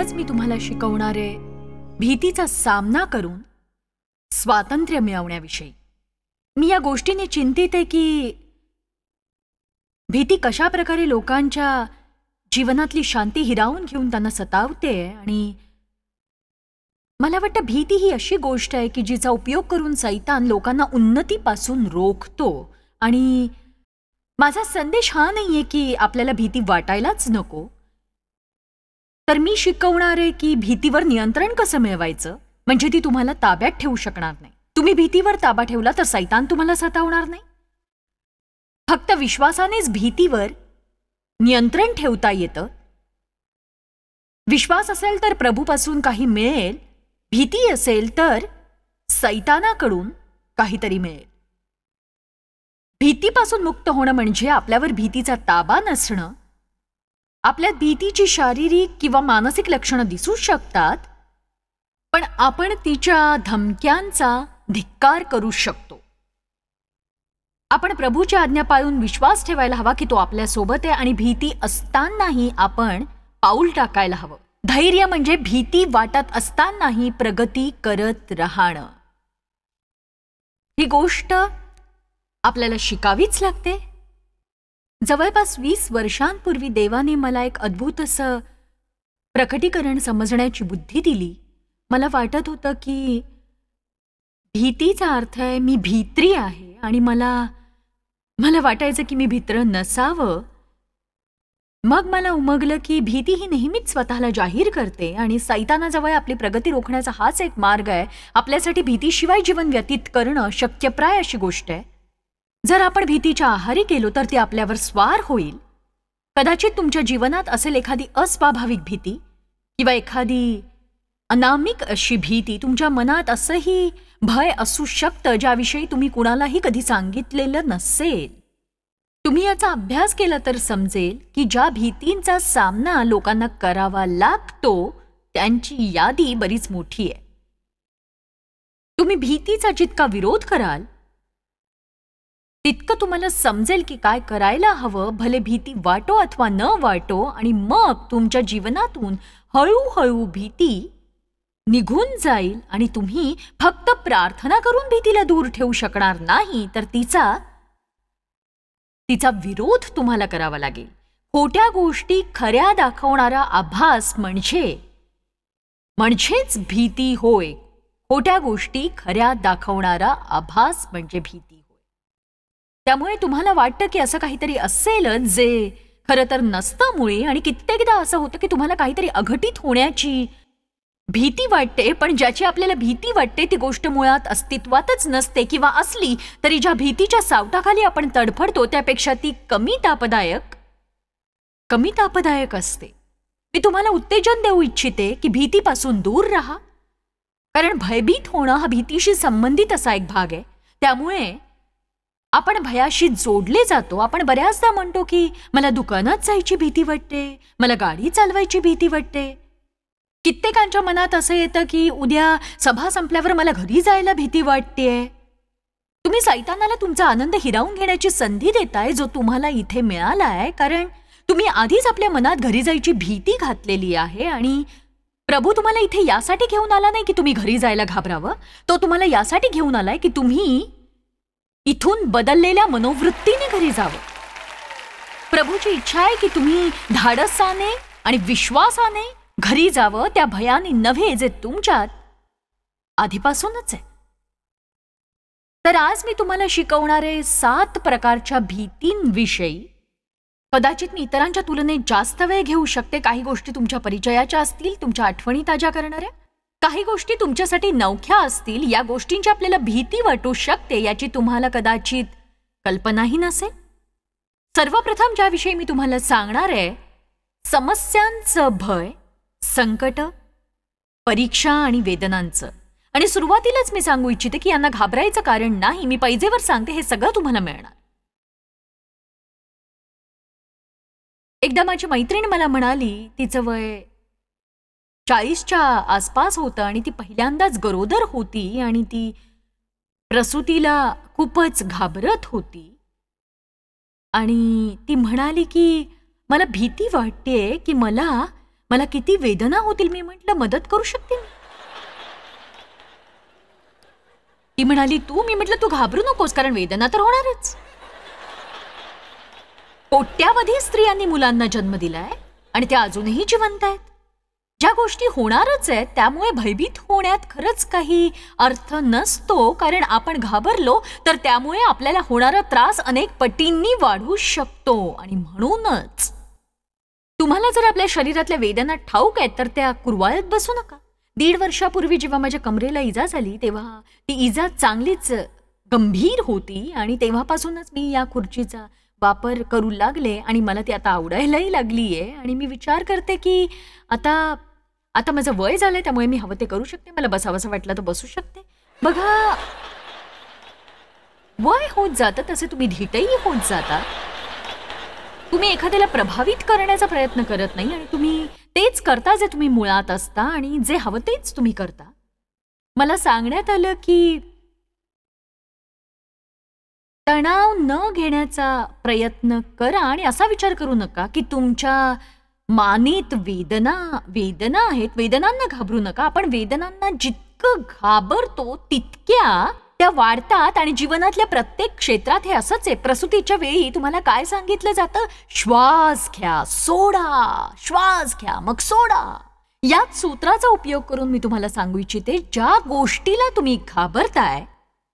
आज मी तुम्हाला शिकवणार आहे भीतीचा सामना करून स्वातंत्र्य मिळवण्याविषयी। मी या गोष्टीने चिंतित आहे की भीती कशा प्रकारे लोकांच्या जीवनातली शांती हिरावून घेऊन त्यांना सतावते आणि मला वाटतं भीती ही अशी गोष्ट आहे की जिचा उपयोग करून सैतान लोकांना उन्नतीपासून रोखतो। आणि माझा संदेश हा नाहीये की आपल्याला भीती वाटायलाच नको, तर मी शिकवणार आहे की भीतीवर नियंत्रण कसं मिळवायचं, म्हणजे ती तुम्हाला ताब्यात ठेवू शकणार नाही। तुम्ही भीतीवर ताबा ठेवला तर सैतान तुम्हाला सतावणार नाही। फक्त विश्वासानेच भीतीवर नियंत्रण ठेवता येतं। विश्वास असेल तर प्रभूपासून काही मिळेल, भीती असेल तर सैतानाकडून काहीतरी मिळेल। भीतीपासून मुक्त होणं म्हणजे आपल्यावर भीतीचा ताबा नसणं। आपल्यात भीतीची शारीरिक किंवा मानसिक लक्षणं दिसू शकतात, पण आपण तिच्या धमक्यांचा धिक्कार करू शकतो। आपण प्रभूच्या आज्ञा पाळून विश्वास ठेवायला हवा की तो आपल्या सोबत आहे आणि भीती असतानाही आपण पाऊल टाकायला हवं। धैर्य म्हणजे भीती वाटत असतानाही प्रगती करत राहणं। ही गोष्ट आपल्याला शिकावीच लागते। जवळपास 20 वर्षांपूर्वी देवाने मला एक अद्भुत असं प्रकटीकरण समजण्याची बुद्धी दिली। मला वाटत होतं की भीतीचा अर्थ आहे मी भित्री आहे आणि मला वाटायचं की मी भित्र नसावं। मग मला उमगलं की भीती ही नेहमीच स्वतःला जाहीर करते आणि सैतानाजवळ आपली प्रगती रोखण्याचा हाच एक मार्ग आहे। आपल्यासाठी भीतीशिवाय जीवन व्यतीत करणं शक्यप्राय अशी गोष्ट आहे। जर आपण भीतीच्या आहारी गेलो तर ती आपल्यावर स्वार होईल। कदाचित तुमच्या जीवनात असेल एखादी अस्वाभाविक भीती किंवा एखादी अनामिक अशी भीती। तुमच्या मनात असंही भय असू शकतं ज्याविषयी तुम्ही कुणालाही कधी सांगितलेलं नसेल। तुम्ही याचा अभ्यास केला तर समजेल की ज्या भीतींचा सामना लोकांना करावा लागतो त्यांची यादी बरीच मोठी आहे। तुम्ही भीतीचा जितका विरोध कराल तितकं तुम्हाला समजेल की काय करायला हवं, भले भीती वाटो अथवा न वाटो। आणि मग तुमच्या जीवनातून हळूहळू भीती निघून जाईल आणि तुम्ही फक्त प्रार्थना करून भीतीला दूर ठेवू शकणार नाही, तर तिचा विरोध तुम्हाला करावा लागेल। खोट्या गोष्टी खऱ्या दाखवणारा आभास म्हणजेच भीती होय। खोट्या गोष्टी खऱ्या दाखवणारा आभास म्हणजे भीती होय। त्यामुळे तुम्हाला वाटतं की असं काहीतरी असेलच जे खरं तर नसतं मुळे, आणि कित्येकदा असं होतं की तुम्हाला काहीतरी अघटित होण्याची भीती वाटते, पण ज्याची आपल्याला भीती वाटते ती गोष्ट मुळात अस्तित्वातच नसते, किंवा असली तरी ज्या भीतीच्या सावटाखाली आपण तडफडतो त्यापेक्षा ती कमी तापदायक असते। मी तुम्हाला उत्तेजन देऊ इच्छिते की भीतीपासून दूर राहा, कारण भयभीत होणं हा भीतीशी संबंधित असा एक भाग आहे। त्यामुळे आपण भयाशी जोडले जातो। आपण बऱ्याचदा म्हणतो की मला दुकानात जायची भीती वाटते, मला गाडी चालवायची भीती वाटते। कित्येकांच्या मनात असं येतं की उद्या सभा संपल्यावर मला घरी जायला भीती वाटतेय। तुम्ही सैतानाला तुमचा आनंद हिरावून घेण्याची संधी देताय जो तुम्हाला इथे मिळालाय, कारण तुम्ही आधीच आपल्या मनात घरी जायची भीती घातलेली आहे। आणि प्रभू तुम्हाला इथे यासाठी घेऊन आला नाही की तुम्ही घरी जायला घाबरावं, तो तुम्हाला यासाठी घेऊन आलाय की तुम्ही इथून बदललेल्या मनोवृत्तीने घरी जावं। प्रभूची इच्छा आहे की तुम्ही धाडसाने आणि विश्वासाने घरी जावं, त्या भयाने नव्हे जे तुमच्यात आधीपासूनच आहे। तर आज मी तुम्हाला शिकवणारे 7 प्रकारच्या भीतींविषयी। कदाचित मी इतरांच्या तुलनेत जास्त वेळ घेऊ शकते। काही गोष्टी तुमच्या परिचयाच्या असतील, तुमच्या आठवणी ताज्या करणाऱ्या। काही गोष्टी तुमच्यासाठी नवख्या असतील, या गोष्टींची आपल्याला भीती वाटू शकते याची तुम्हाला कदाचित कल्पनाही नसेल। सर्वप्रथम ज्याविषयी मी तुम्हाला सांगणार आहे, समस्यांचं भय, संकट, परीक्षा आणि वेदनांचं। आणि सुरुवातीलाच मी सांगू इच्छिते की यांना घाबरायचं कारण नाही। मी पैजेवर सांगते, हे सगळं तुम्हाला मिळणार। एकदा माझी मैत्रीण मला म्हणाली, तिचं वय 40च्या आसपास होतं आणि ती पहिल्यांदाच गरोदर होती आणि ती प्रसूतीला खूपच घाबरत होती। आणि ती म्हणाली की मला भीती वाटते की मला मला किती वेदना होतील. मी म्हटलं मदत करू शकते मी. ती म्हणाली तू. मी म्हटलं तू घाबरू नकोस, कारण वेदना तर होणारच. कोट्यावधी स्त्रियांनी मुलांना जन्म दिलाय आणि त्या अजूनही जिवंत आहेत. ज्या गोष्टी होणारच आहेत त्यामुळे भयभीत होण्यात खरंच काही अर्थ नसतो, कारण आपण घाबरलो तर त्यामुळे आपल्याला होणारा त्रास अनेक पटींनी वाढू शकतो. आणि म्हणूनच तुम्हाला जर आपल्या शरीरातल्या वेदना ठाऊक आहेत तर त्या कुरवाळत बसू नका. 1.5 वर्षापूर्वी जेव्हा माझ्या कमरेला इजा झाली तेव्हा ती इजा चांगलीच गंभीर होती आणि तेव्हापासूनच मी या खुर्चीचा वापर करू लागले आणि मला ती आता आवडायलाही लागलीये. आणि मी विचार करते की आता माझं वय झालंय त्यामुळे मी हवं ते करू शकते. मला बसावंसं वाटलं तर बसू शकते. बघा, वय होत जातं तसे तुम्ही धीटही होत जाता. तुम्ही एखाद्याला प्रभावित करण्याचा प्रयत्न करत नाही आणि तुम्ही तेच करता जे तुम्ही मुळात असता आणि जे हवं तेच तुम्ही करता. मला सांगण्यात आलं की तणाव न घेण्याचा प्रयत्न करा आणि असा विचार करू नका की तुमच्या मानेत वेदना आहेत, वेदनांना घाबरू नका. आपण वेदनांना जितकं घाबरतो तितक्या त्या वाढतात आणि जीवनातल्या प्रत्येक क्षेत्रात हे असंच आहे. प्रसूतीच्या वेळी तुम्हाला काय सांगितलं जातं? श्वास घ्या, सोडा, श्वास घ्या, मग सोडा. याच सूत्राचा उपयोग करून मी तुम्हाला सांगू इच्छिते, ज्या गोष्टीला तुम्ही घाबरताय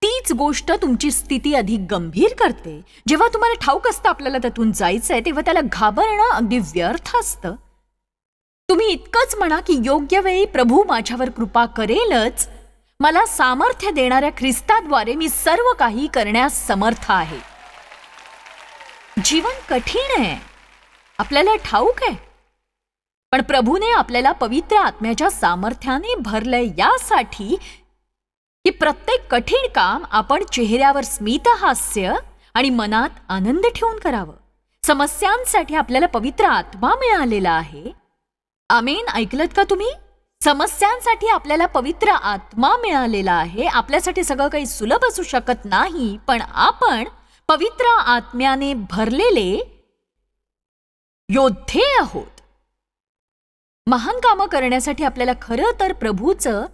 तीच गोष्ट तुमची स्थिती अधिक गंभीर करते. जेव्हा तुम्हाला ठाऊक असतं आपल्याला त्यातून जायचंय तेव्हा त्याला घाबरणं अगदी व्यर्थ असतं. तुम्ही इतकंच म्हणा की योग्य वेळी प्रभू माझ्यावर कृपा करेलच. मला सामर्थ्य देणाऱ्या ख्रिस्ताद्वारे मी सर्व काही करण्यास समर्थ आहे. जीवन कठीण आहे, आपल्याला ठाऊक आहे, पण प्रभूने आपल्याला पवित्र आत्म्याच्या सामर्थ्याने भरलंय यासाठी की प्रत्येक कठीण काम आपण चेहऱ्यावर स्मितहास्य आणि मनात आनंद ठेवून करावं. समस्यांसाठी आपल्याला पवित्र आत्मा मिळालेला आहे. आमेन. ऐकलत का तुम्ही? समस्यांसाठी आपल्याला पवित्र आत्मा मिळालेला आहे. आपल्यासाठी सगळं काही सुलभ असू शकत नाही, पण आपण पवित्र आत्म्याने भरलेले योद्धे आहोत. महान कामं करण्यासाठी आपल्याला खरं तर प्रभूचं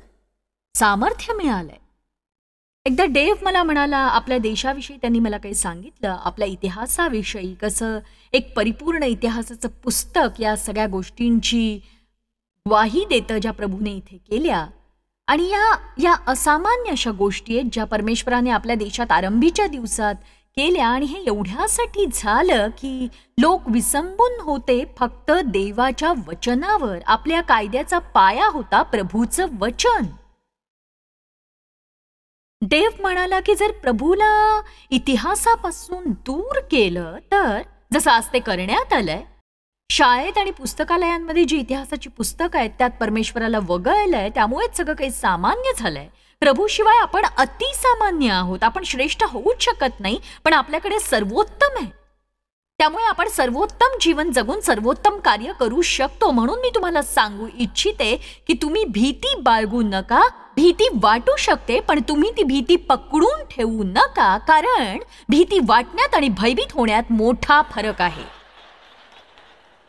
सामर्थ्य मिळालंय. एकदा डेव्ह मला म्हणाला, आपल्या देशाविषयी त्यांनी मला काही सांगितलं, आपल्या इतिहासाविषयी, कसं एक परिपूर्ण इतिहासाचं पुस्तक या सगळ्या गोष्टींची ग्वाही देतं ज्या प्रभूने इथे केल्या. आणि या असामान्य अशा गोष्टी आहेत ज्या परमेश्वराने आपल्या देशात आरंभीच्या दिवसात केल्या. आणि हे एवढ्यासाठी झालं की लोक विसंबून होते फक्त देवाच्या वचनावर. आपल्या कायद्याचा पाया होता प्रभूचं वचन. डेव्ह म्हणाला की जर प्रभूला इतिहासापासून दूर केलं तर, जसं आज ते करण्यात आलंय, शाळेत आणि पुस्तकालयांमध्ये जी इतिहासाची पुस्तकं आहेत त्यात परमेश्वराला वगळलंय, त्यामुळेच सगळं काही सामान्य झालंय. प्रभूशिवाय आपण अतिसामान्य आहोत. आपण श्रेष्ठ होऊच शकत नाही, पण आपल्याकडे सर्वोत्तम आहे. त्यामुळे आपण सर्वोत्तम जीवन जगून सर्वोत्तम कार्य करू शकतो. म्हणून मी तुम्हाला सांगू इच्छिते की तुम्ही भीती बाळगू नका. भीती वाटू शकते, पण तुम्ही ती भीती पकडून ठेवू नका, कारण भीती वाटण्यात आणि भयभीत होण्यात मोठा फरक आहे.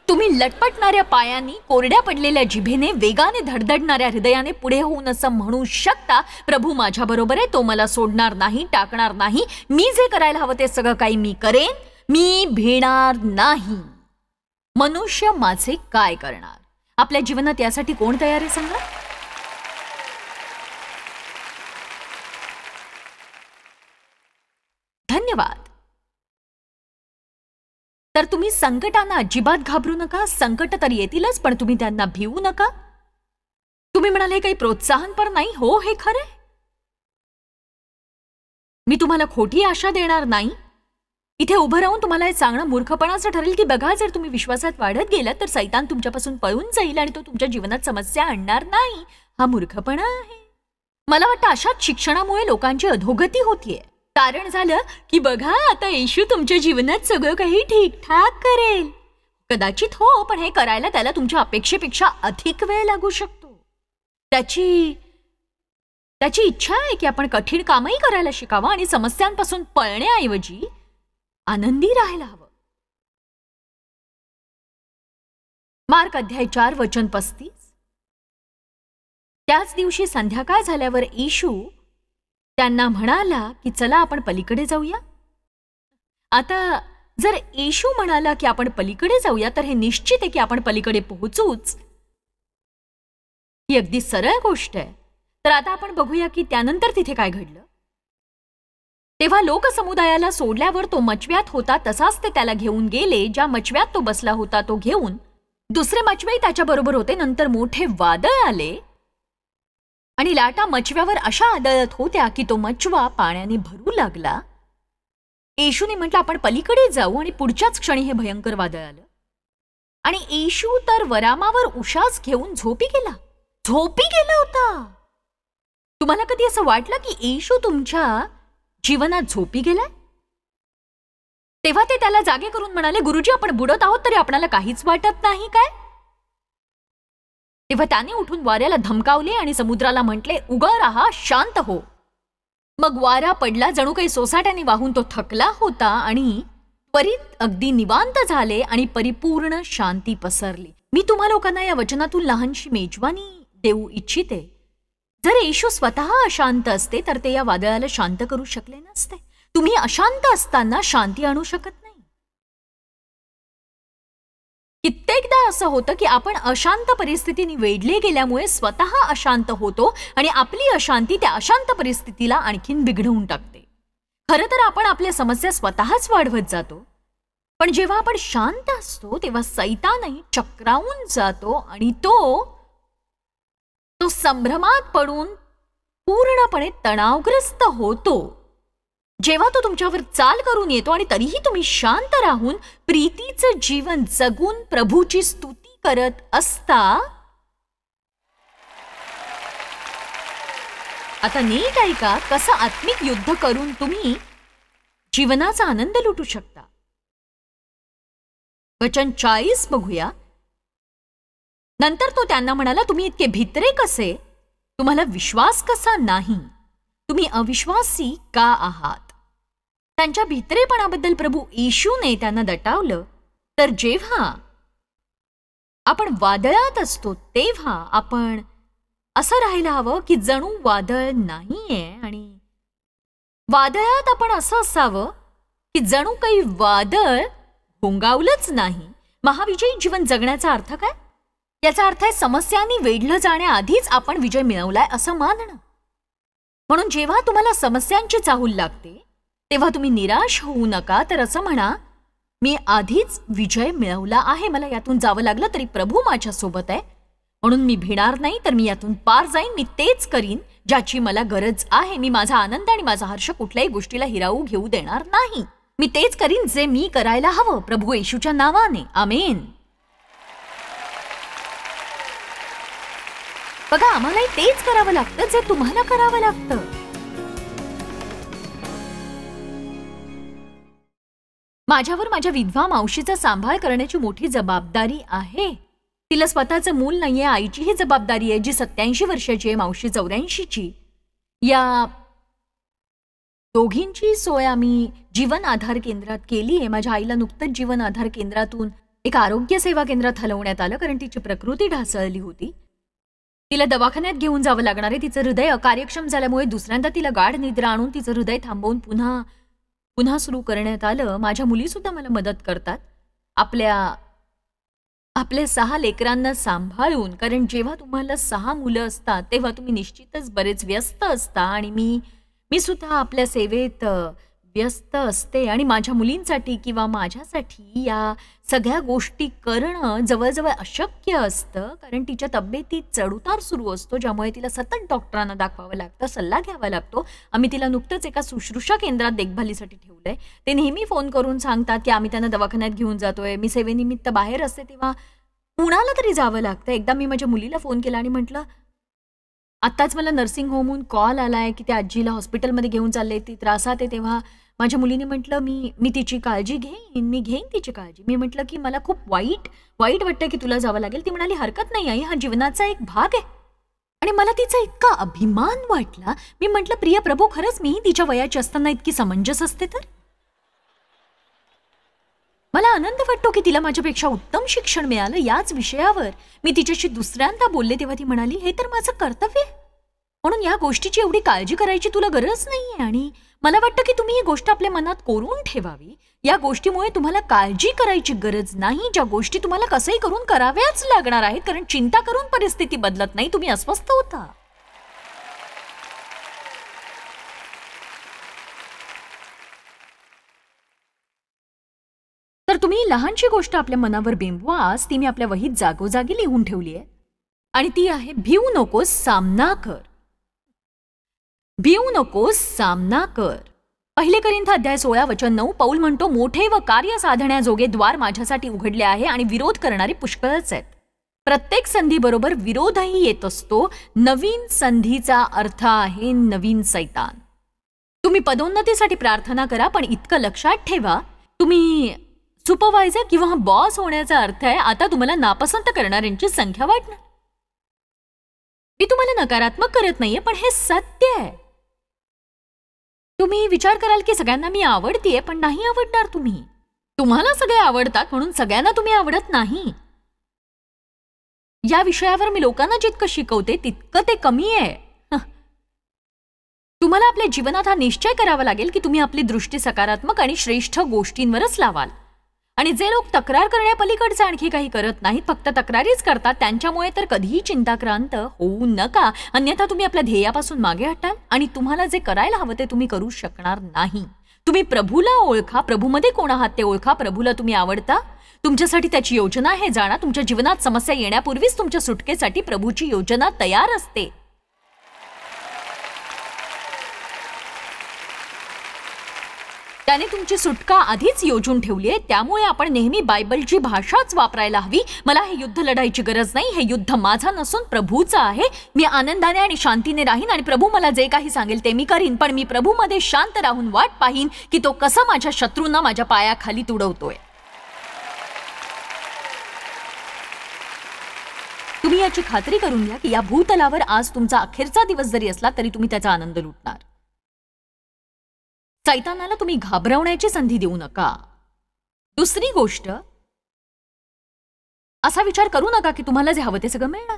तुम्ही लटपटणाऱ्या पायांनी, कोरड्या पडलेल्या जिभेने, वेगाने धडधडणाऱ्या हृदयाने पुढे होऊन असं म्हणू शकता, प्रभू माझ्या बरोबर आहे, तो मला सोडणार नाही, टाकणार नाही, मी जे करायला हवं ते सगळं काही मी करेन, मी भिणार नाही. मनुष्य माझे काय करणार? आपल्या जीवनात यासाठी कोण तयार आहे सांगा? धन्यवाद. तर तुम्ही संकटांना अजिबात घाबरू नका. संकट तर येतीलच, पण तुम्ही त्यांना भिवू नका. तुम्ही म्हणाले काही प्रोत्साहनपर नाही. हो, हे खरंय. मी तुम्हाला खोटी आशा देणार नाही. इथे उभं राहून तुम्हाला हे सांगणं मूर्खपणाचं ठरेल की बघा, जर तुम्ही विश्वासात वाढत गेलात तर सैतान तुमच्यापासून पळून जाईल आणि तो तुमच्या जीवनात समस्या आणणार नाही. हा मूर्खपणा आहे. मला वाटतं अशाच शिक्षणामुळे लोकांची अधोगती होतीये. कारण झालं की बघा, आता येशू तुमच्या जीवनात सगळं काही ठीकठाक करेल. कदाचित हो, पण हे करायला त्याला तुमच्या अपेक्षेपेक्षा अधिक वेळ लागू शकतो. त्याची इच्छा आहे की आपण कठीण कामही करायला शिकावं आणि समस्यांपासून पळण्याऐवजी आनंदी राहायला हवं. मार्क अध्याय 4 वचन 35. त्याच दिवशी संध्याकाळ झाल्यावर येशू त्यांना म्हणाला की चला आपण पलीकडे जाऊया. आता जर येशू म्हणाला की आपण पलीकडे जाऊया तर हे निश्चित आहे की आपण पलीकडे पोहोचूच. ही अगदी सरळ गोष्ट आहे. तर आता आपण बघूया की त्यानंतर तिथे काय घडलं. तेव्हा लोकसमुदायाला सोडल्यावर तो मचव्यात होता तसाच ते त्याला घेऊन गेले. ज्या मचव्यात तो बसला होता तो घेऊन दुसरे मचवेही त्याच्याबरोबर होते. नंतर मोठे वादळ आले आणि लाटा मचव्यावर अशा आदळत होत्या की तो मचवा पाण्याने भरू लागला. येशूने म्हटलं आपण पलीकडे जाऊ आणि पुढच्याच क्षणी हे भयंकर वादळ आलं आणि येशू तर वरामावर उशाच घेऊन झोपी गेला होता. तुम्हाला कधी असं वाटलं की येशू तुमच्या जीवनात झोपी गेलाय? तेव्हा ते त्याला जागे करून म्हणाले, गुरुजी आपण बुडत आहोत तरी आपल्याला काहीच वाटत नाही काय? तेव्हा त्याने उठून वाऱ्याला धमकावले आणि समुद्राला म्हटले, उगा राहा, शांत हो. मग वारा पडला, जणू काही सोसाट्याने वाहून तो थकला होता आणि त्वरित अगदी निवांत झाले आणि परिपूर्ण शांती पसरली. मी तुम्हा लोकांना या वचनातून लहानशी मेजवानी देऊ इच्छिते. जर येशू स्वतः अशांत असते तर ते या वादळाला शांत करू शकले नसते. तुम्ही अशांत असताना शांती आणू शकत नाही. कित्येकदा असं होतं की आपण अशांत परिस्थितीने वेढले गेल्यामुळे स्वतः अशांत होतो आणि आपली अशांती त्या अशांत परिस्थितीला आणखीन बिघडवून टाकते. खरं तर आपण आपल्या समस्या स्वतःच वाढवत जातो. पण जेव्हा आपण शांत असतो तेव्हा सैतानही चक्रावून जातो आणि तो संभ्रमात पडून पूर्णपणे तणावग्रस्त होतो. जेव्हा तो तुमच्यावर चाल करून येतो आणि तरीही तुम्ही शांत राहून प्रीतीचं जीवन जगून प्रभूची स्तुती करत असता. आता नीट ऐका कसं आत्मिक युद्ध करून तुम्ही जीवनाचा आनंद लुटू शकता. वचन 40 बघूया. नंतर तो त्यांना म्हणाला, तुम्ही इतके भित्रे कसे? तुम्हाला विश्वास कसा नाही? तुम्ही अविश्वासी का आहात? त्यांच्या भित्रेपणाबद्दल प्रभू येशूने त्यांना दटावलं. तर जेव्हा आपण वादळात असतो तेव्हा आपण असं राहायला हवं की जणू वादळ नाहीये आणि वादळात आपण असं असावं की जणू काही वादळ घोंगावलंच नाही. महाविजयी जीवन जगण्याचा अर्थ काय? याचा अर्थ आहे समस्यांनी वेढलं जाण्याआधीच आपण विजय मिळवलाय असं मानणं. म्हणून जेव्हा तुम्हाला समस्यांची चाहूल लागते तेव्हा तुम्ही निराश होऊ नका. तर असं म्हणा, मी आधीच विजय मिळवला आहे. मला यातून जावं लागलं तरी प्रभू माझ्या सोबत आहे म्हणून मी भिणार नाही. तर मी यातून पार जाईन. मी तेच करीन ज्याची मला गरज आहे. मी माझा आनंद आणि माझा हर्ष कुठल्याही गोष्टीला हिरावू घेऊ देणार नाही. मी तेच करीन जे मी करायला हवं प्रभू येशूच्या नावाने. आमेन. बघा आम्हालाही तेच करावं लागतं जे तुम्हाला करावं लागतं. माझ्यावर माझ्या विधवा मावशीचा सांभाळ करण्याची मोठी जबाबदारी आहे. तिला स्वतःचं मूल नाहीये. आईची ही जबाबदारी आहे जी 87 वर्षाची आहे, मावशी 84ची. या दोघींची सोय आम्ही जीवन आधार केंद्रात केली आहे. माझ्या आईला नुकतंच जीवन आधार केंद्रातून एक आरोग्य सेवा केंद्रात हलवण्यात आलं कारण तिची प्रकृती ढासळली होती. तिला दवाखान्यात घेऊन जावं लागणार आहे. तिचं हृदय अकार्यक्षम झाल्यामुळे दुसऱ्यांदा तिला गाढ निद्रा आणून तिचं हृदय थांबवून पुन्हा सुरू करण्यात आलं. माझ्या मुली सुद्धा मला मदत करतात आपल्या 6 लेकरांना सांभाळून. कारण जेव्हा तुम्हाला 6 मुलं असतात तेव्हा तुम्ही निश्चितच बरेच व्यस्त असता आणि मी सुद्धा आपल्या सेवेत व्यस्त असते आणि माझ्या मुलींसाठी किंवा माझ्यासाठी या सगळ्या गोष्टी करणं जवळजवळ अशक्य असतं. कारण तिच्या तब्येतीत चढउतार सुरू असतो ज्यामुळे तिला सतत डॉक्टरांना दाखवावं लागतं, सल्ला घ्यावा लागतो. आम्ही तिला नुकतंच एका शुश्रूषा केंद्रात देखभालीसाठी ठेवलंय. ते नेहमी फोन करून सांगतात की आम्ही त्यांना दवाखान्यात घेऊन जातोय. मी सेवेनिमित्त बाहेर असते तेव्हा कुणाला तरी जावं लागतं. एकदा मी माझ्या मुलीला फोन केला आणि म्हटलं, आत्ताच मला नर्सिंग होमहून कॉल आलाय की त्या आजीला हॉस्पिटलमध्ये घेऊन चालले, ती त्रासात आहे. तेव्हा माझ्या मुलीने म्हटलं, मी तिची काळजी घेईन तिची काळजी. मी म्हटलं की मला खूप वाईट वाटतं की तुला जावं लागेल. ती म्हणाली, हरकत नाही आई, हा जीवनाचा एक भाग आहे. आणि मला तिचा इतका अभिमान वाटला. मी म्हटलं, प्रिय प्रभू, खरंच मीही तिच्या वयाची असताना इतकी समंजस असते तर? मला आनंद वाटतो की तिला माझ्यापेक्षा उत्तम शिक्षण मिळालं याच विषयावर मी तिच्याशी दुसऱ्यांदा बोलले तेव्हा ती म्हणाली, हे तर माझं कर्तव्य आहे, म्हणून या गोष्टीची एवढी काळजी करायची तुला गरज नाहीये. आणि मला वाटतं की तुम्ही ही गोष्ट आपल्या मनात कोरून ठेवावी. या गोष्टीमुळे तुम्हाला काळजी करायची गरज नाही, ज्या गोष्टी तुम्हाला कसंही करून कराव्याच लागणार आहेत, कारण चिंता करून परिस्थिती बदलत नाही, तुम्ही अस्वस्थ होता. तर तुम्ही लहानशी गोष्ट आपल्या मनावर बिंबवास ती मी आपल्या वहीत जागोजागी लिहून ठेवली आहे आणि ती आहे, भिवू नकोस, सामना कर. भिवू नकोस, सामना कर. 1 कोरिंथ अध्याय 16 वचन 9. पौल म्हणतो, मोठे व कार्य साधण्याजोगे द्वार माझ्यासाठी उघडले आहे आणि विरोध करणारे पुष्कळच आहेत. प्रत्येक संधीबरोबर विरोधही येत असतो. नवीन संधीचा अर्थ आहे नवीन सैतान. तुम्ही पदोन्नतीसाठी प्रार्थना करा, पण इतकं लक्षात ठेवा, तुम्ही सुपरवायझर किंवा बॉस होण्याचा अर्थ आहे आता तुम्हाला नापसंत करणाऱ्यांची संख्या वाढणार. मी तुम्हाला नकारात्मक करत नाहीये, पण हे सत्य आहे. तुम्ही विचार कराल की सगळ्यांना मी आवडतीये, पण नाही आवडणार तुम्ही. तुम्हाला सगळे आवडतात म्हणून सगळ्यांना तुम्ही आवडत नाही. या विषयावर मी लोकांना जितकं शिकवते तितकं ते कमी आहे. तुम्हाला आपल्या जीवनात हा निश्चय करावा लागेल की तुम्ही आपली दृष्टी सकारात्मक आणि श्रेष्ठ गोष्टींवरच लावाल. आणि जे लोक तक्रार करण्यापलीकडचं आणखी काही करत नाहीत, फक्त तक्रारीच करतात, त्यांच्यामुळे तर कधीही चिंताक्रांत होऊ नका, अन्यथा तुम्ही आपल्या ध्येयापासून मागे हटाल आणि तुम्हाला जे करायला हवं ते तुम्ही करू शकणार नाही. तुम्ही प्रभूला ओळखा, प्रभूमध्ये कोण आहात ते ओळखा, प्रभूला तुम्ही आवडता, तुमच्यासाठी त्याची योजना आहे, जाणा. तुमच्या जीवनात समस्या येण्यापूर्वीच तुमच्या सुटकेसाठी प्रभूची योजना तयार असते. त्याने तुमची सुटका आधीच योजून ठेवली आहे. त्यामुळे आपण नेहमी बायबलची भाषाच वापरायला हवी. मला हे युद्ध लढायची गरज नाही, हे युद्ध माझा नसून प्रभूचा आहे. मी आनंदाने आणि शांतीने राहीन आणि प्रभू मला जे काही सांगेल ते मी करीन, पण मी प्रभूमध्ये शांत राहून वाट पाहीन की तो कसा माझ्या शत्रूंना माझ्या पायाखाली तुडवतोय. तुम्ही याची खात्री करून घ्या की या भूतलावर आज तुमचा अखेरचा दिवस जरी असला तरी तुम्ही त्याचा आनंद लुटणार. सैतानाला तुम्ही घाबरवण्याची संधी देऊ नका. दुसरी गोष्ट, असा विचार करू नका की तुम्हाला जे हवं ते सगळं मिळणार.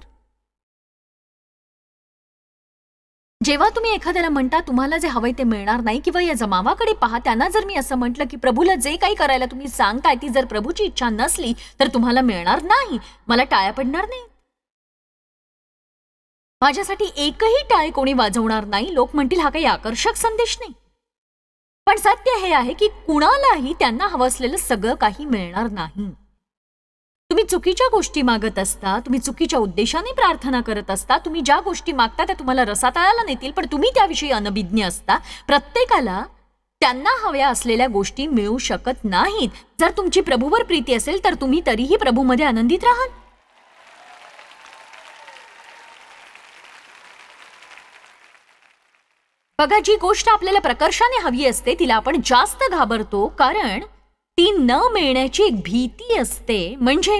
जेव्हा तुम्ही एखाद्याला म्हणता तुम्हाला जे हवंय ते मिळणार नाही, किंवा या जमावाकडे पहा, त्यांना जर मी असं म्हटलं की प्रभूला जे काही करायला तुम्ही सांगताय ती जर प्रभूची इच्छा नसली तर तुम्हाला मिळणार नाही, मला टाळ्या पडणार नाही. माझ्यासाठी एकही टाळी कोणी वाजवणार नाही. लोक म्हणतील हा काही आकर्षक संदेश नाही, पण सत्य हे आहे की कुणालाही त्यांना हवं असलेलं सगळं काही मिळणार नाही. तुम्ही चुकीच्या गोष्टी मागत असता, तुम्ही चुकीच्या उद्देशाने प्रार्थना करत असता, तुम्ही ज्या गोष्टी मागता त्या तुम्हाला रसातळाला नेतील, पण तुम्ही त्याविषयी अनभिज्ञ असता. प्रत्येकाला त्यांना हव्या असलेल्या गोष्टी मिळू शकत नाहीत. जर तुमची प्रभूवर प्रीती असेल तर तुम्ही तरीही प्रभूमध्ये आनंदित राहाल. बघा, जी गोष्ट आपल्याला प्रकर्षाने हवी असते तिला आपण जास्त घाबरतो, कारण ती न मिळण्याची एक भीती असते. म्हणजे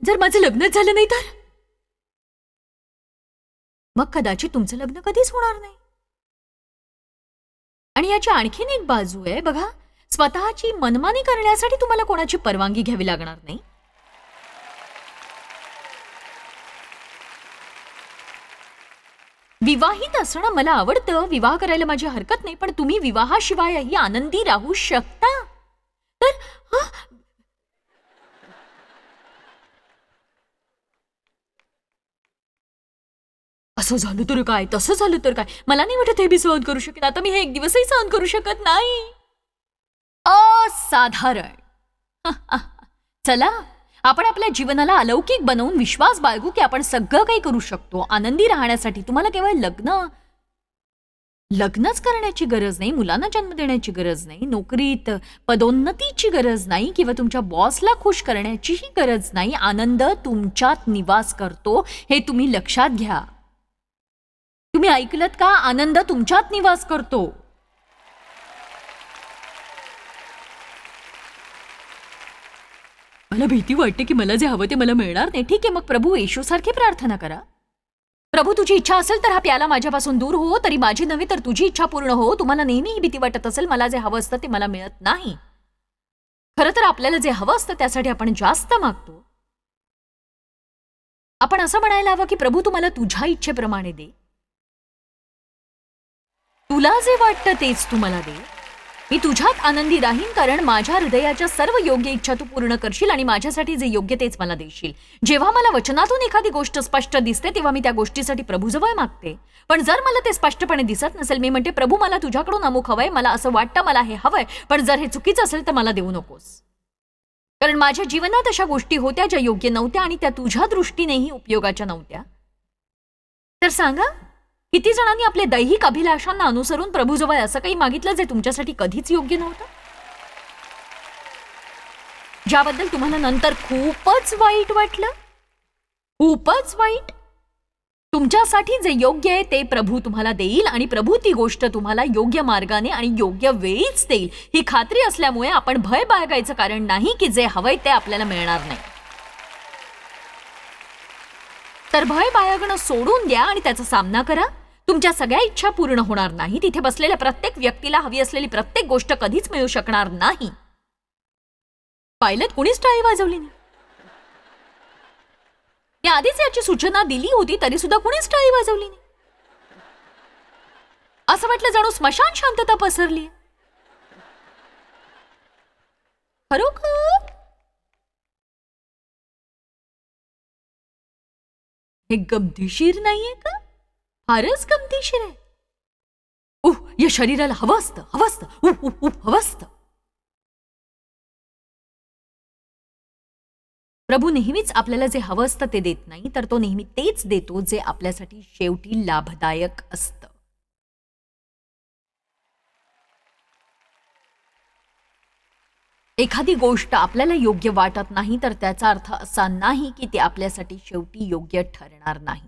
जर माझं लग्न झालं नाही तर मग कदाचित तुमचं लग्न कधीच होणार नाही. आणि याची आणखीन एक बाजू आहे. बघा, स्वतःची मनमानी करण्यासाठी तुम्हाला कोणाची परवानगी घ्यावी लागणार नाही. विवाहित असणं मला आवडतं, विवाह करायला माझी हरकत नाही, पण तुम्ही विवाहाशिवायही आनंदी राहू शकता. तर असं झालं तर काय, तसं झालं तर काय, मला नाही वाटत हे मी सहन करू शकेन. आता मी हे एक दिवसही सहन करू शकत नाही. असाधारण. चला, आपण आपल्या जीवनाला अलौकिक बनवून विश्वास बाळगू की आपण सगळं काही करू शकतो. आनंदी राहण्यासाठी तुम्हाला केवळ लग्नच करण्याची गरज नाही, मुलांना जन्म देण्याची गरज नाही, नोकरीत पदोन्नतीची गरज नाही, किंवा तुमच्या बॉसला खुश करण्याचीही गरज नाही. आनंद तुमच्यात निवास करतो, हे तुम्ही लक्षात घ्या. तुम्ही ऐकलत का? आनंद तुमच्यात निवास करतो. मला भीती वाटते की मला जे हवं ते मला मिळणार नाही. ठीक आहे, मग प्रभू येशूसारखी प्रार्थना करा. प्रभू तुझी इच्छा असेल तर हा प्याला माझ्यापासून दूर हो, तरी माझी नव्हे तर तुझी इच्छा पूर्ण हो. तुम्हाला नेहमी ही भीती वाटत असेल मला जे हवं असतं ते मला मिळत नाही. खरं तर आपल्याला जे हवं असतं त्यासाठी आपण जास्त मागतो. आपण असं म्हणायला हवं की प्रभू तू मला तुझ्या इच्छेप्रमाणे दे, तुला जे वाटतं तेच तू मला दे. मी तुझ्यात आनंदी राहीन कारण माझ्या हृदयाच्या सर्व योग्य इच्छा तू पूर्ण करशील आणि माझ्यासाठी जे योग्य तेच मला देशील. जेव्हा मला वचनातून एखादी गोष्ट स्पष्ट दिसते तेव्हा मी त्या गोष्टीसाठी प्रभूजवळ मागते. पण जर मला ते स्पष्टपणे दिसत नसेल, मी म्हणते प्रभू मला तुझ्याकडून अमुक हवंय, मला असं वाटतं मला हे हवंय, पण जर हे चुकीचं असेल तर मला देऊ नकोस. कारण माझ्या जीवनात अशा गोष्टी होत्या ज्या योग्य नव्हत्या आणि त्या तुझ्या दृष्टीनेही उपयोगाच्या नव्हत्या. तर सांगा, किती जणांनी आपले दैहिक अभिलाषांना अनुसरून प्रभूजवळ असं काही मागितलं जे तुमच्यासाठी कधीच योग्य नव्हतं, ज्याबद्दल तुम्हाला नंतर खूपच वाईट वाटलं? खूपच वाईट. तुमच्यासाठी जे योग्य आहे ते प्रभू तुम्हाला देईल आणि प्रभू ती गोष्ट तुम्हाला योग्य मार्गाने आणि योग्य वेळीच देईल ही खात्री असल्यामुळे आपण भय बाळगायचं कारण नाही की जे हवंय ते आपल्याला मिळणार नाही. तर भय बाळगणं सोडून द्या आणि त्याचा सामना करा. तुमच्या सगळ्या इच्छा पूर्ण होणार नाही. तिथे बसलेल्या प्रत्येक व्यक्तीला हवी असलेली प्रत्येक गोष्ट कधीच मिळू शकणार नाही. पायलट कुणीच टाळी वाजवली नाही. मी आधीच याची सूचना दिली होती तरी सुद्धा कुणीच टाळी वाजवली नाही. असं वाटलं जणू स्मशान शांतता पसरली. खरोखर हे गमतीशीर नाहीये का? फारच गमतीशीर आहे. या शरीराला हवं असतं, हवं असतं, हवं असतं. प्रभू नेहमीच आपल्याला जे हवं असतं ते देत नाही, तर तो नेहमी तेच देतो जे आपल्यासाठी शेवटी लाभदायक असतं. एखादी गोष्ट आपल्याला योग्य वाटत नाही तर त्याचा अर्थ असा नाही की ती आपल्यासाठी शेवटी योग्य ठरणार नाही.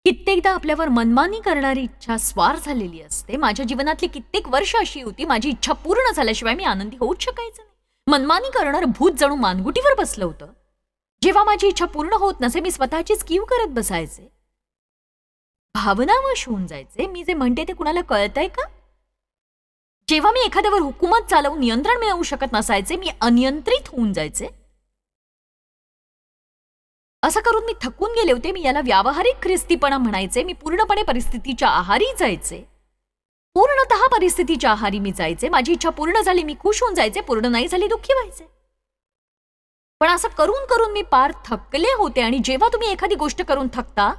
कित्येकदा आपल्यावर मनमानी करणारी इच्छा स्वार झालेली असते. माझ्या जीवनातली कित्येक वर्ष अशी होती, माझी इच्छा पूर्ण झाल्याशिवाय मी आनंदी होऊच शकायचं नाही. मनमानी करणारं भूत जणू मानगुटीवर बसलं होतं. जेव्हा माझी इच्छा पूर्ण होत नसे मी स्वतःचीच कीव करत बसायचे, भावनावश होऊन जायचे. मी जे म्हणते ते कुणाला कळतंय का? जेव्हा मी एखाद्यावर हुकूमत चालवून नियंत्रण मिळवू शकत नसायचे मी अनियंत्रित होऊन जायचे. असं करून मी थकून गेले होते. मी याला व्यावहारिक ख्रिस्तीपणा म्हणायचे. मी पूर्णपणे परिस्थितीच्या आहारी जायचे, पूर्णतः परिस्थितीच्या आहारी मी जायचे. माझी इच्छा पूर्ण झाली मी खुश होऊन जायचे, पूर्ण नाही झाली दुःखी व्हायचे. पण असं करून करून मी पार थकले होते. आणि जेव्हा तुम्ही एखादी गोष्ट करून थकता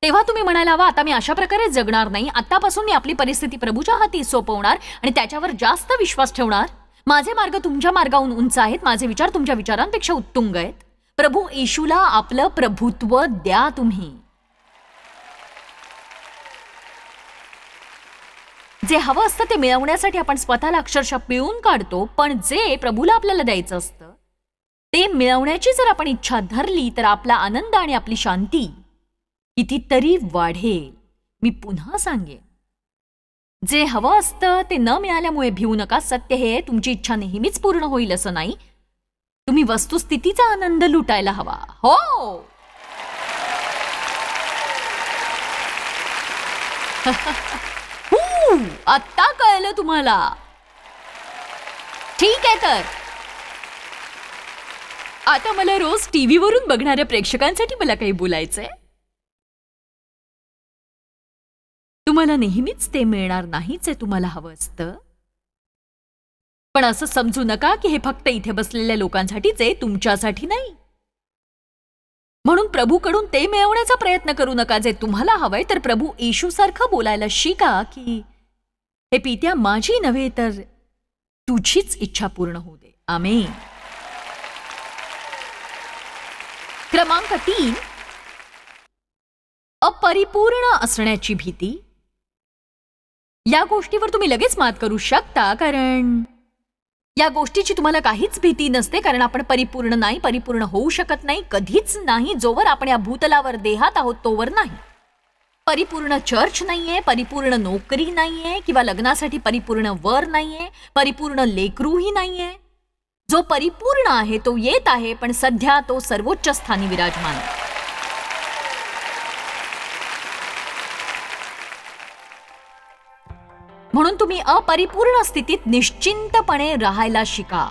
तेव्हा तुम्ही म्हणायला हवा आता मी अशा प्रकारे जगणार नाही, आतापासून मी आपली परिस्थिती प्रभूच्या हाती सोपवणार आणि त्याच्यावर जास्त विश्वास ठेवणार. माझे मार्ग तुमच्या मार्गाहून उंच आहेत, माझे विचार तुमच्या विचारांपेक्षा उत्तुंग आहेत. प्रभू येशूला आपलं प्रभुत्व द्या तुम्ही. जे हवं असतं ते मिळवण्यासाठी आपण स्वतःला अक्षरशः पिळून काढतो, पण जे प्रभूला आपल्याला द्यायचं असतं ते मिळवण्याची जर आपण इच्छा धरली तर आपला आनंद आणि आपली शांती कितीतरी वाढेल. मी पुन्हा सांगेन, जे हवं असतं ते न मिळाल्यामुळे भिवू नका. सत्य हे तुमची इच्छा नेहमीच पूर्ण होईल असं नाही. तुम्ही वस्तुस्थितीचा आनंद लुटायला हवा. हो आता कळलं तुम्हाला? ठीक आहे, तर आता मला रोज टीव्हीवरून बघणाऱ्या प्रेक्षकांसाठी मला काही बोलायचंय. तुम्हाला नेहमीच ते मिळणार नाहीच जे तुम्हाला हवं असतं, पण असं समजू नका की हे फक्त इथे बसलेल्या लोकांसाठीच आहे, तुमच्यासाठी नाही. म्हणून प्रभूकडून ते मिळवण्याचा प्रयत्न करू नका जे तुम्हाला हवंय. तर प्रभू येशूसारखं बोलायला शिका की हे पित्या माझी नव्हे तर तुझीच इच्छा पूर्ण होऊ दे. आमेन. क्रमांक 3, अपरिपूर्ण असण्याची भीती. या गोष्टीवर तुम्ही लगेच मात करू शकता कारण या गोष्टीची तुम्हाला काहीच भीती नसते, कारण आपण परिपूर्ण नाही, परिपूर्ण होऊ शकत नाही, कधीच नाही. जोवर आपण या भूतलावर देहात आहोत तोवर नाही. परिपूर्ण चर्च नाहीये, परिपूर्ण नोकरी नाहीये, किंवा लग्नासाठी परिपूर्ण वर नाहीये, परिपूर्ण लेकरूही नाहीये. जो परिपूर्ण आहे तो येत आहे, पण सध्या तो सर्वोच्च स्थानी विराजमान आहे. म्हणून तुम्ही अपरिपूर्ण स्थितीत निश्चिंतपणे राहायला शिका.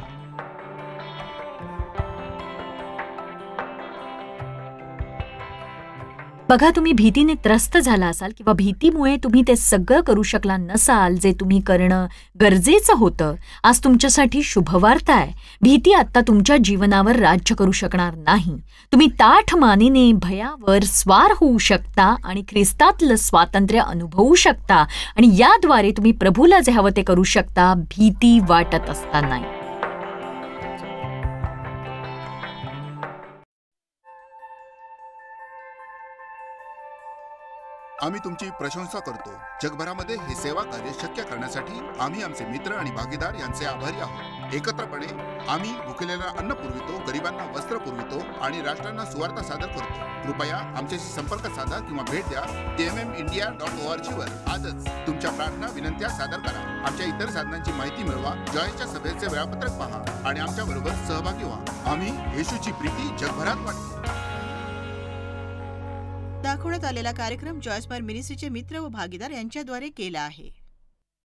बघा, तुम्ही भीतीने त्रस्त झाला असाल किंवा भीतीमुळे तुम्ही ते सगळं करू शकला नसाल जे तुम्ही करणं गरजेचं होतं. आज तुमच्यासाठी शुभवार्ता आहे. भीती आता तुमच्या जीवनावर राज्य करू शकणार नाही. तुम्ही ताठ मानेने भयावर स्वार होऊ शकता आणि ख्रिस्तातलं स्वातंत्र्य अनुभवू शकता आणि याद्वारे तुम्ही प्रभूला जे हवं ते करू शकता, भीती वाटत असताना. आम्ही तुमची प्रशंसा करतो. जगभरामध्ये हे सेवा कार्य शक्य करण्यासाठी आम्ही आमचे मित्र आणि भागीदार यांचे आभारी आहोत. एकत्रपणे आम्ही भुकेलेला अन्न पुरवितो, गरिबांना वस्त्र पुरवितो आणि राष्ट्रांना सुवार्ता सादर करतो. कृपया आमच्याशी संपर्क साधा किंवा भेट द्या. tmmindia.org वर आजच तुमच्या प्रार्थना विनंत्या सादर करा. आमच्या इतर साधनांची माहिती मिळवा. जॉयच्या सभेचे वेळापत्रक पहा आणि आमच्या बरोबर सहभागी व्हा. आम्ही येशूची प्रीती जगभरात वाटतो. दाखवण्यात आलेला कार्यक्रम जॉयस बार मिनिस्ट्रीचे मित्र व भागीदार यांच्याद्वारे केला आहे.